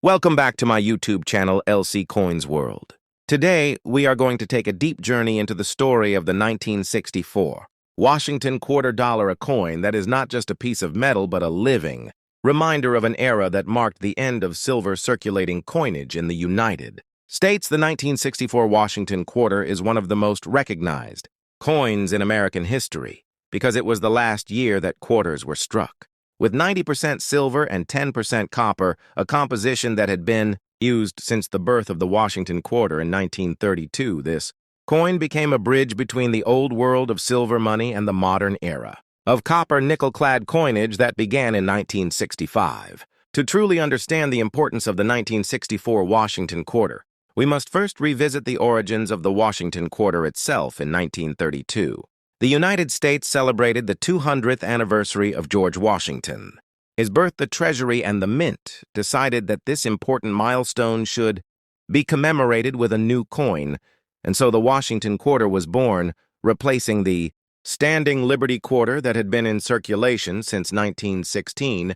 Welcome back to my YouTube channel, LC Coins World. Today, we are going to take a deep journey into the story of the 1964 Washington $quarter, a coin that is not just a piece of metal but a living reminder of an era that marked the end of silver circulating coinage in the United States. The 1964 Washington quarter is one of the most recognized coins in American history because it was the last year that quarters were struck. With 90% silver and 10% copper, a composition that had been used since the birth of the Washington quarter in 1932, this coin became a bridge between the old world of silver money and the modern era of copper nickel-clad coinage that began in 1965. To truly understand the importance of the 1964 Washington quarter, we must first revisit the origins of the Washington quarter itself in 1932. The United States celebrated the 200th anniversary of George Washington. His birth, the Treasury, and the Mint decided that this important milestone should be commemorated with a new coin, and so the Washington quarter was born, replacing the standing Liberty quarter that had been in circulation since 1916.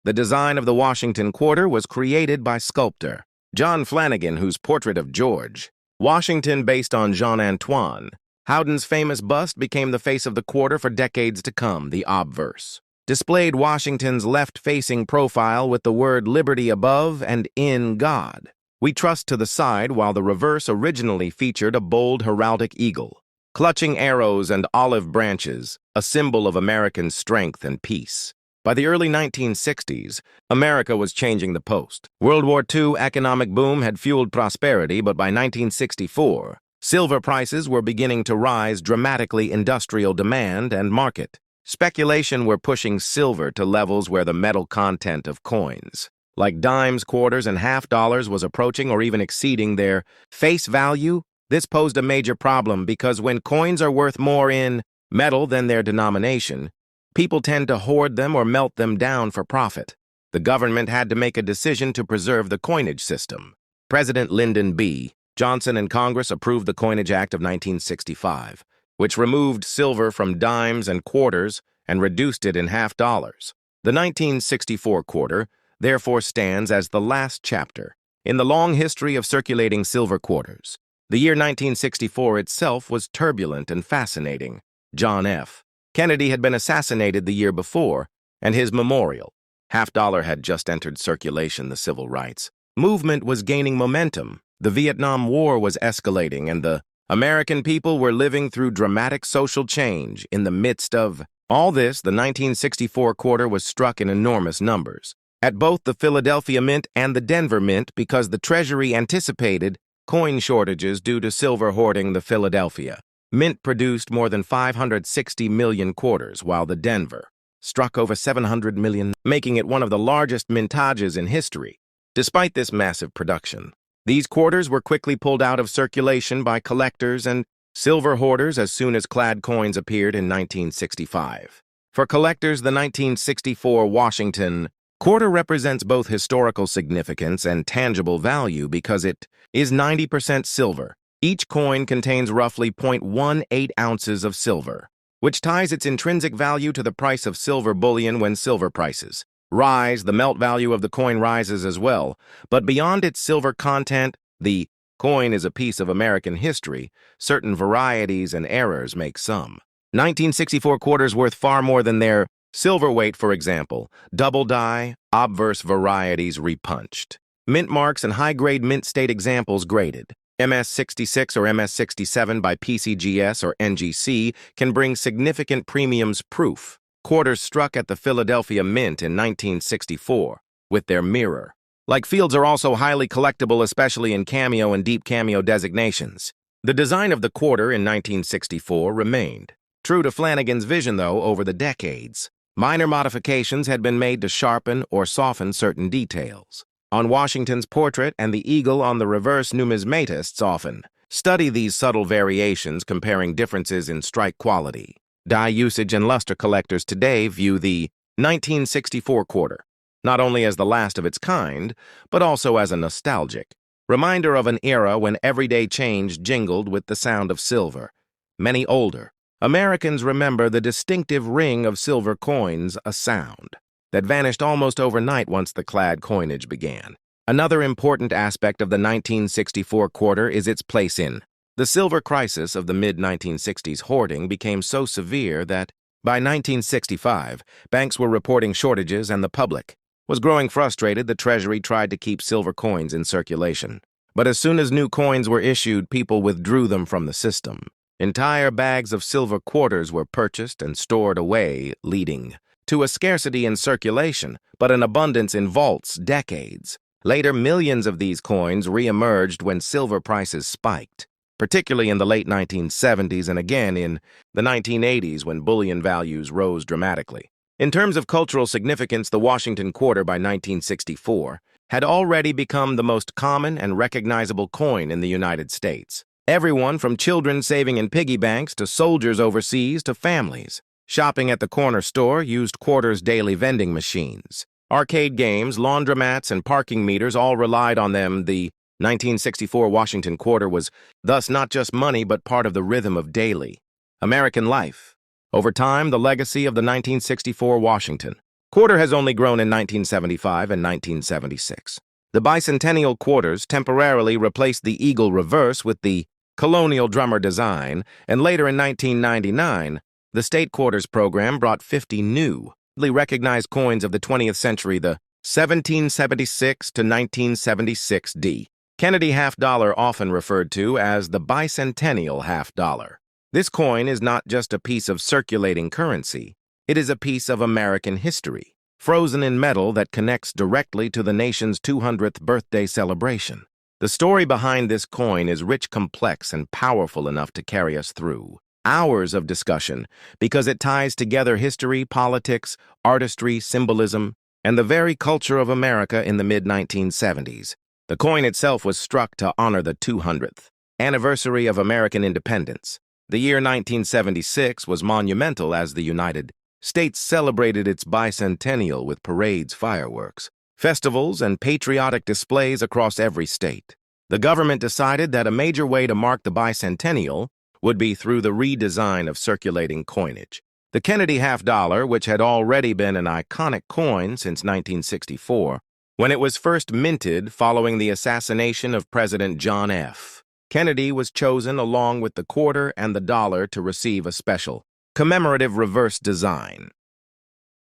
The design of the Washington quarter was created by sculptor John Flanagan, whose portrait of George Washington, based on Jean-Antoine Howden's famous bust, became the face of the quarter for decades to come. The obverse displayed Washington's left-facing profile with the word Liberty above and in God we trust to the side, while the reverse originally featured a bold heraldic eagle, clutching arrows and olive branches, a symbol of American strength and peace. By the early 1960s, America was changing the post. World War II economic boom had fueled prosperity, but by 1964, silver prices were beginning to rise dramatically. Industrial demand and market speculation were pushing silver to levels where the metal content of coins, like dimes, quarters, and half dollars, was approaching or even exceeding their face value. This posed a major problem because when coins are worth more in metal than their denomination, people tend to hoard them or melt them down for profit. The government had to make a decision to preserve the coinage system. President Lyndon B. Johnson and Congress approved the Coinage Act of 1965, which removed silver from dimes and quarters and reduced it in half dollars. The 1964 quarter, therefore, stands as the last chapter in the long history of circulating silver quarters. The year 1964 itself was turbulent and fascinating. John F. Kennedy had been assassinated the year before, and his memorial, half dollar, had just entered circulation. The civil rights movement was gaining momentum. The Vietnam War was escalating, and the American people were living through dramatic social change. In the midst of all this, the 1964 quarter was struck in enormous numbers at both the Philadelphia Mint and the Denver Mint because the Treasury anticipated coin shortages due to silver hoarding. The Philadelphia Mint produced more than 560 million quarters, while the Denver struck over 700 million, making it one of the largest mintages in history. Despite this massive production, these quarters were quickly pulled out of circulation by collectors and silver hoarders as soon as clad coins appeared in 1965. For collectors, the 1964 Washington quarter represents both historical significance and tangible value because it is 90% silver. Each coin contains roughly 0.18 ounces of silver, which ties its intrinsic value to the price of silver bullion. When silver prices rise, the melt value of the coin rises as well. But beyond its silver content, the coin is a piece of American history. Certain varieties and errors make some 1964 quarters worth far more than their silver weight. For example, double die, obverse varieties repunched, mint marks, and high-grade mint state examples graded MS-66 or MS-67 by PCGS or NGC can bring significant premiums. Proof quarters struck at the Philadelphia Mint in 1964 with their mirror-like fields are also highly collectible, especially in cameo and deep cameo designations. The design of the quarter in 1964 remained true to Flanagan's vision, though, over the decades. Minor modifications had been made to sharpen or soften certain details. On Washington's portrait and the eagle on the reverse, numismatists often study these subtle variations, comparing differences in strike quality, die usage, and luster. Collectors today view the 1964 quarter not only as the last of its kind, but also as a nostalgic reminder of an era when everyday change jingled with the sound of silver. Many older Americans remember the distinctive ring of silver coins, a sound that vanished almost overnight once the clad coinage began. Another important aspect of the 1964 quarter is its place in. The silver crisis of the mid-1960s hoarding became so severe that, by 1965, banks were reporting shortages and the public was growing frustrated. The Treasury tried to keep silver coins in circulation. But as soon as new coins were issued, people withdrew them from the system. Entire bags of silver quarters were purchased and stored away, leading to a scarcity in circulation, but an abundance in vaults decades. Later, millions of these coins re-emerged when silver prices spiked, particularly in the late 1970s and again in the 1980s when bullion values rose dramatically. In terms of cultural significance, the Washington quarter by 1964 had already become the most common and recognizable coin in the United States. Everyone from children saving in piggy banks to soldiers overseas to families shopping at the corner store used quarters. Daily vending machines, arcade games, laundromats, and parking meters all relied on them. The 1964 Washington quarter was thus not just money but part of the rhythm of daily American life. Over time, the legacy of the 1964 Washington quarter has only grown in 1975 and 1976. The bicentennial quarters temporarily replaced the eagle reverse with the colonial drummer design, and later in 1999, the state quarters program brought 50 newly recognized coins of the 20th century, the 1776 to 1976 D. Kennedy half-dollar, often referred to as the bicentennial half-dollar. This coin is not just a piece of circulating currency, it is a piece of American history, frozen in metal that connects directly to the nation's 200th birthday celebration. The story behind this coin is rich, complex, and powerful enough to carry us through hours of discussion because it ties together history, politics, artistry, symbolism, and the very culture of America in the mid-1970s. The coin itself was struck to honor the 200th anniversary of American independence. The year 1976 was monumental as the United States celebrated its bicentennial with parades, fireworks, festivals, and patriotic displays across every state. The government decided that a major way to mark the bicentennial would be through the redesign of circulating coinage. The Kennedy half-dollar, which had already been an iconic coin since 1964, when it was first minted following the assassination of President John F. Kennedy, was chosen along with the quarter and the dollar to receive a special, commemorative reverse design.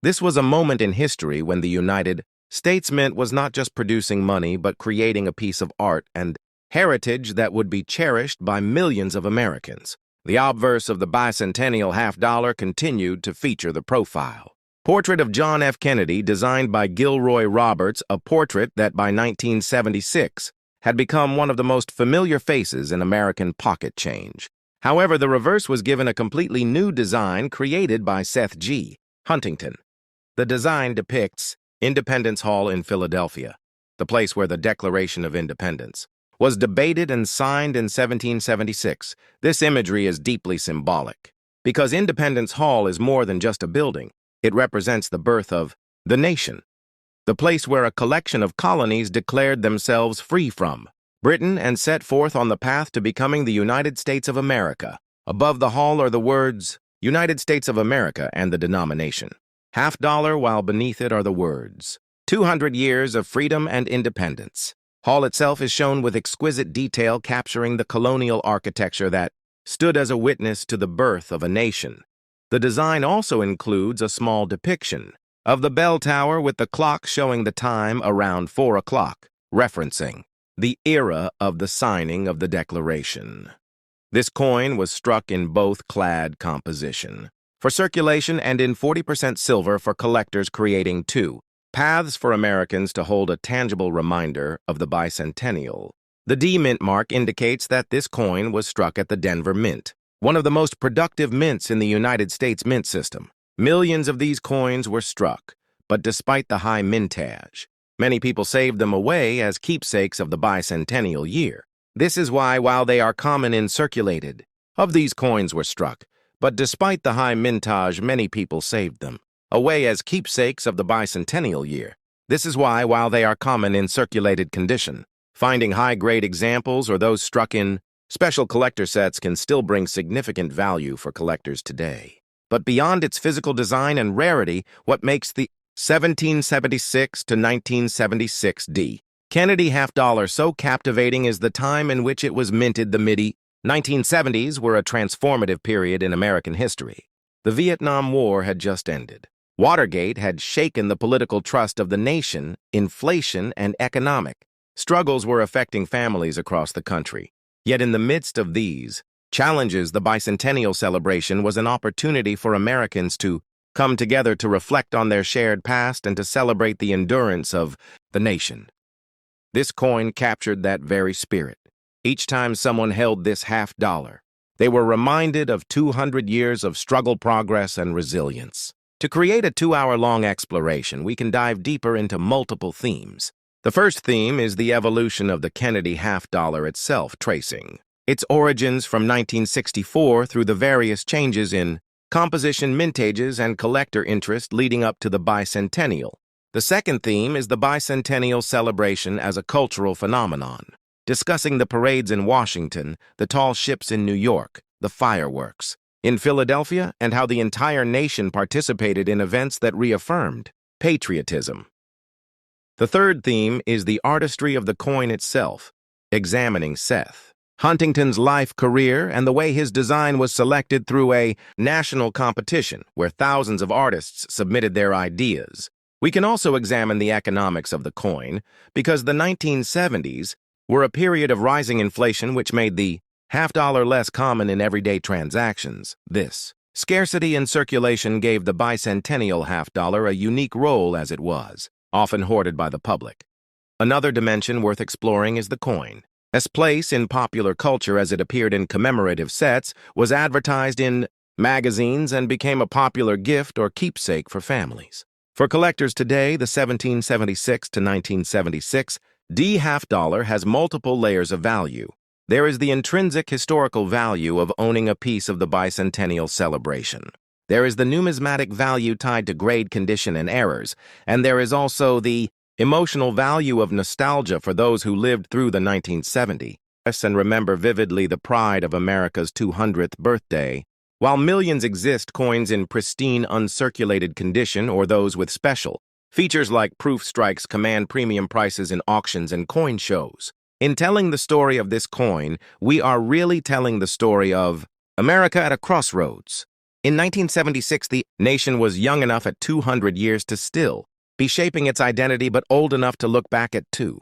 This was a moment in history when the United States Mint was not just producing money but creating a piece of art and heritage that would be cherished by millions of Americans. The obverse of the bicentennial half-dollar continued to feature the profile portrait of John F. Kennedy, designed by Gilroy Roberts, a portrait that by 1976 had become one of the most familiar faces in American pocket change. However, the reverse was given a completely new design created by Seth G. Huntington. The design depicts Independence Hall in Philadelphia, the place where the Declaration of Independence was debated and signed in 1776. This imagery is deeply symbolic because Independence Hall is more than just a building. It represents the birth of the nation, the place where a collection of colonies declared themselves free from Britain and set forth on the path to becoming the United States of America. Above the hall are the words, United States of America, and the denomination, half-dollar, while beneath it are the words, 200 years of freedom and independence. Hall itself is shown with exquisite detail, capturing the colonial architecture that stood as a witness to the birth of a nation. The design also includes a small depiction of the bell tower with the clock showing the time around 4 o'clock, referencing the era of the signing of the Declaration. This coin was struck in both clad composition for circulation and in 40% silver for collectors, creating two paths for Americans to hold a tangible reminder of the bicentennial. The D mint mark indicates that this coin was struck at the Denver Mint, one of the most productive mints in the United States mint system. Millions of these coins were struck, but despite the high mintage, many people saved them away as keepsakes of the bicentennial year. This is why, while they are common in circulated, of these coins were struck, but despite the high mintage, many people saved them away as keepsakes of the bicentennial year. This is why, while they are common in circulated condition, finding high-grade examples or those struck in special collector sets can still bring significant value for collectors today. But beyond its physical design and rarity, what makes the 1776 to 1976 D Kennedy half-dollar so captivating is the time in which it was minted. The mid-1970s were a transformative period in American history. The Vietnam War had just ended. Watergate had shaken the political trust of the nation. Inflation and economic struggles were affecting families across the country. Yet in the midst of these challenges, the bicentennial celebration was an opportunity for Americans to come together to reflect on their shared past and to celebrate the endurance of the nation. This coin captured that very spirit. Each time someone held this half-dollar, they were reminded of 200 years of struggle, progress, and resilience. To create a 2-hour-long exploration, we can dive deeper into multiple themes. The first theme is the evolution of the Kennedy half-dollar itself, tracing its origins from 1964 through the various changes in composition, mintages, and collector interest leading up to the bicentennial. The second theme is the bicentennial celebration as a cultural phenomenon, discussing the parades in Washington, the tall ships in New York, the fireworks in Philadelphia, and how the entire nation participated in events that reaffirmed patriotism. The third theme is the artistry of the coin itself, examining Seth Huntington's life, career, and the way his design was selected through a national competition where thousands of artists submitted their ideas. We can also examine the economics of the coin because the 1970s were a period of rising inflation which made the half-dollar less common in everyday transactions. This scarcity in circulation gave the bicentennial half-dollar a unique role as it was often hoarded by the public. Another dimension worth exploring is the coin. Its place in popular culture as it appeared in commemorative sets, was advertised in magazines, and became a popular gift or keepsake for families. For collectors today, the 1776 to 1976 D half-dollar has multiple layers of value. There is the intrinsic historical value of owning a piece of the bicentennial celebration. There is the numismatic value tied to grade, condition, and errors, and there is also the emotional value of nostalgia for those who lived through the 1970s and remember vividly the pride of America's 200th birthday. While millions exist coins in pristine, uncirculated condition or those with special features like proof strikes command premium prices in auctions and coin shows. In telling the story of this coin, we are really telling the story of America at a crossroads. In 1976, the nation was young enough at 200 years to still be shaping its identity, but old enough to look back at too.